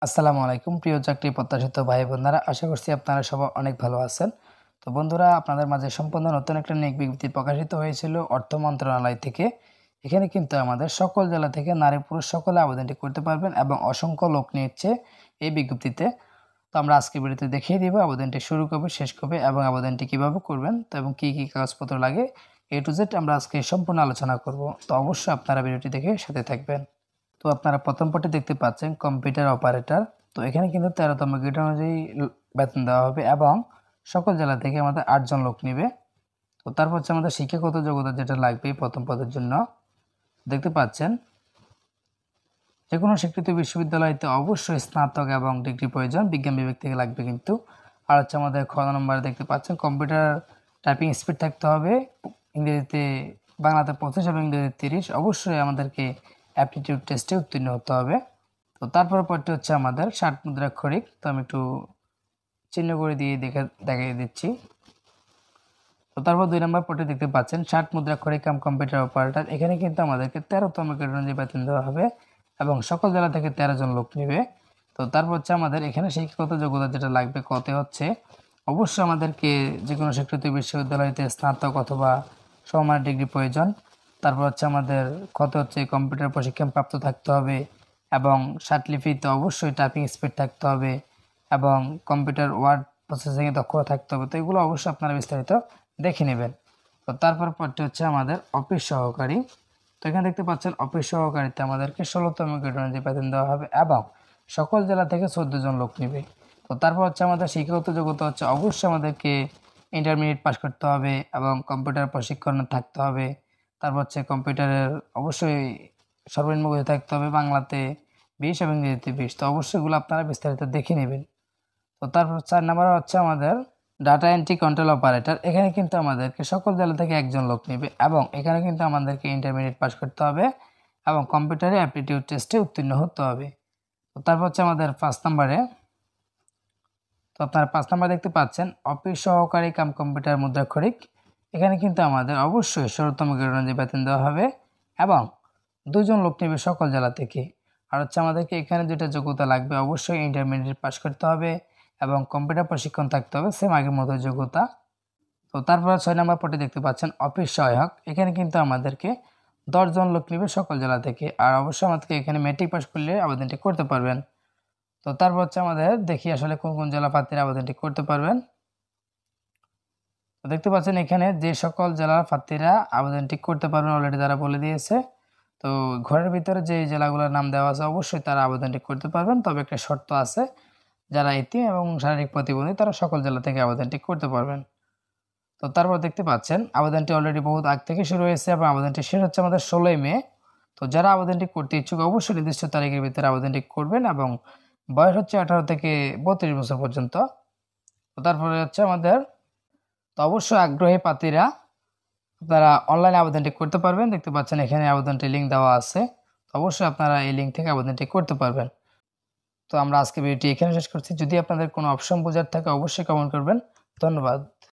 আসসালামু আলাইকুম প্রিয় চাকরি প্রত্যাশিত ভাই বোনেরা, আশা করছি আপনারা সবাই অনেক ভালো আছেন। তো বন্ধুরা, আপনাদের মাঝে সম্পূর্ণ নতুন একটা নিয়োগ বিজ্ঞপ্তি প্রকাশিত হয়েছিল অর্থ মন্ত্রণালয় থেকে। এখানে কিন্তু আমাদের সকল জেলা থেকে নারী পুরুষ সকলে আবেদনটি করতে পারবেন এবং অসংখ্য লোক নিচ্ছে এই বিজ্ঞপ্তিতে। তো আমরা আজকে ভিডিওতে দেখিয়ে দিব আবেদনটি শুরু কবে, শেষ কবে এবং আবেদনটি কিভাবে করবেন, তো এবং কী কী কাগজপত্র লাগে A to Z আমরা আজকে সম্পূর্ণ আলোচনা করব। তো অবশ্যই আপনারা ভিডিওটি দেখে সাথে থাকবেন। তো আপনারা প্রথম পটে দেখতে পাচ্ছেন কম্পিউটার অপারেটর। তো এখানে কিন্তু 13তম গ্রেড অনুযায়ী বেতন দেওয়া হবে এবং সকল জেলা থেকে আমাদের 8 জন লোক নেবে। তো তারপর হচ্ছে আমাদের শিক্ষাগত যোগ্যতা যেটা লাগবে প্রথম পদের জন্য দেখতে পাচ্ছেন যে কোনো স্বীকৃত বিশ্ববিদ্যালয়তে অবশ্যই স্নাতক এবং ডিগ্রি প্রয়োজন, বিজ্ঞান বিভাগ থেকে লাগবে কিন্তু। আর হচ্ছে আমাদের খ নম্বরে দেখতে পাচ্ছেন কম্পিউটার টাইপিং স্পিড থাকতে হবে, ইংরেজিতে বাংলাতে 25 এবং ইংরেজিতে 30। অবশ্যই আমাদেরকে অ্যাপটিটিউড টেস্টে উত্তীর্ণ হতে হবে। তো তারপর পরটি হচ্ছে আমাদের 60 মুদ্রাক্ষরিক। তো আমি একটু চিহ্ন করে দিয়ে দেখিয়ে দিচ্ছি। তো তারপর 2 নম্বর পটে দেখতে পাচ্ছেন 60 মুদ্রাক্ষরিক কাম কম্পিউটার অপারেটর। এখানে কিন্তু আমাদেরকে 13তম গ্রেড অনুযায়ী বেতন দেওয়া হবে এবং সকল জেলা থেকে 13 জন লোক নেবে। তো তারপর হচ্ছে আমাদের এখানে শিক্ষাগত যোগ্যতা যেটা লাগবে কতে হচ্ছে অবশ্যই আমাদেরকে যে কোনো স্বীকৃত বিশ্ববিদ্যালয়তে স্নাতক অথবা সমমানের ডিগ্রি প্রয়োজন। তারপর হচ্ছে আমাদের কত হচ্ছে কম্পিউটার প্রশিক্ষণ প্রাপ্ত থাকতে হবে এবং লিপিতে অবশ্যই টাইপিং স্পিড থাকতে হবে এবং কম্পিউটার ওয়ার্ড প্রসেসিংয়ে দক্ষতা থাকতে হবে। তো এগুলো অবশ্যই আপনারা বিস্তারিত দেখে নেবেন। তো তারপর পরটি হচ্ছে আমাদের অফিস সহকারী। তো এখানে দেখতে পাচ্ছেন অফিস সহকারীতে আমাদেরকে 16তম গ্রেড অনুযায়ী বেতন দেওয়া হবে এবং সকল জেলা থেকে 14 জন লোক নেবে। তো তারপর হচ্ছে আমাদের শিক্ষাগত যোগ্যতা হচ্ছে অবশ্যই আমাদেরকে ইন্টারমিডিয়েট পাস করতে হবে এবং কম্পিউটার প্রশিক্ষণ থাকতে হবে। তারপর হচ্ছে কম্পিউটারের অবশ্যই সর্বনিম্ন গতি থাকতে হবে, বাংলাতে 20 এবং ইংরেজিতে 20। তো অবশ্যই এগুলো আপনারা বিস্তারিত দেখে নেবেন। তো তারপর 4 নম্বর হচ্ছে আমাদের ডাটা এন্ট্রি কন্ট্রোল অপারেটর। এখানে কিন্তু আমাদেরকে সকল জেলা থেকে একজন লোক নেবে এবং এখানে কিন্তু আমাদেরকে ইন্টারমিডিয়েট পাস করতে হবে এবং কম্পিউটারে অ্যাপটিটিউড টেস্টে উত্তীর্ণ হতে হবে। তো তারপর হচ্ছে আমাদের 5 নম্বরে, তো আপনারা 5 নম্বর দেখতে পাচ্ছেন অফিস সহকারী কাম কম্পিউটার মুদ্রাক্ষরিক। এখানে কিন্তু আমাদের অবশ্যই 16তম গ্রেড অনুযায়ী বেতন দেওয়া হবে এবং 2 জন লোক নেবে সকল জেলা থেকে। আর হচ্ছে আমাদেরকে এখানে যেটা যোগ্যতা লাগবে অবশ্যই ইন্টারমিডিয়েট পাস করতে হবে এবং কম্পিউটার প্রশিক্ষণ থাকতে হবে, সেম আগের মতো যোগ্যতা। তো তারপর 6 নম্বর পটে দেখতে পাচ্ছেন অফিস সহায়ক। এখানে কিন্তু আমাদেরকে 10 জন লোক নেবে সকল জেলা থেকে। আর অবশ্যই আমাদেরকে এখানে ম্যাট্রিক পাস করলে আবেদনটি করতে পারবেন। তো তারপর হচ্ছে আমাদের দেখি আসলে কোন কোন জেলা প্রার্থীরা আবেদনটি করতে পারবেন। তো দেখতে পাচ্ছেন এখানে যে সকল জেলার প্রার্থীরা আবেদনটি করতে পারবেন অলরেডি তারা বলে দিয়েছে। তো ঘরের ভিতরে যে জেলাগুলোর নাম দেওয়া আছে অবশ্যই তারা আবেদনটি করতে পারবেন, তবে একটা শর্ত আছে, যারা এতিম এবং শারীরিক প্রতিবন্ধী তারা সকল জেলা থেকে আবেদনটি করতে পারবেন। তো তারপর দেখতে পাচ্ছেন আবেদনটি অলরেডি বহুত আগ থেকে শুরু হয়েছে এবং আবেদনটি শেষ হচ্ছে আমাদের 16ই মে। তো যারা আবেদনটি করতে ইচ্ছুক অবশ্যই নির্দিষ্ট তারিখের ভিতরে আবেদনটি করবেন এবং বয়স হচ্ছে 18 থেকে 32 বছর পর্যন্ত। তো তারপরে হচ্ছে আমাদের, তো অবশ্যই আগ্রহী প্রার্থীরা আপনারা অনলাইনে আবেদনটি করতে পারবেন। দেখতে পাচ্ছেন এখানে আবেদনটি লিঙ্ক দেওয়া আছে, তো অবশ্যই আপনারা এই লিঙ্ক থেকে আবেদনটি করতে পারবেন। তো আমরা আজকে ভিডিওটি এখানে শেষ করছি। যদি আপনাদের কোনো অপশন বোঝার থাকে অবশ্যই কমেন্ট করবেন। ধন্যবাদ।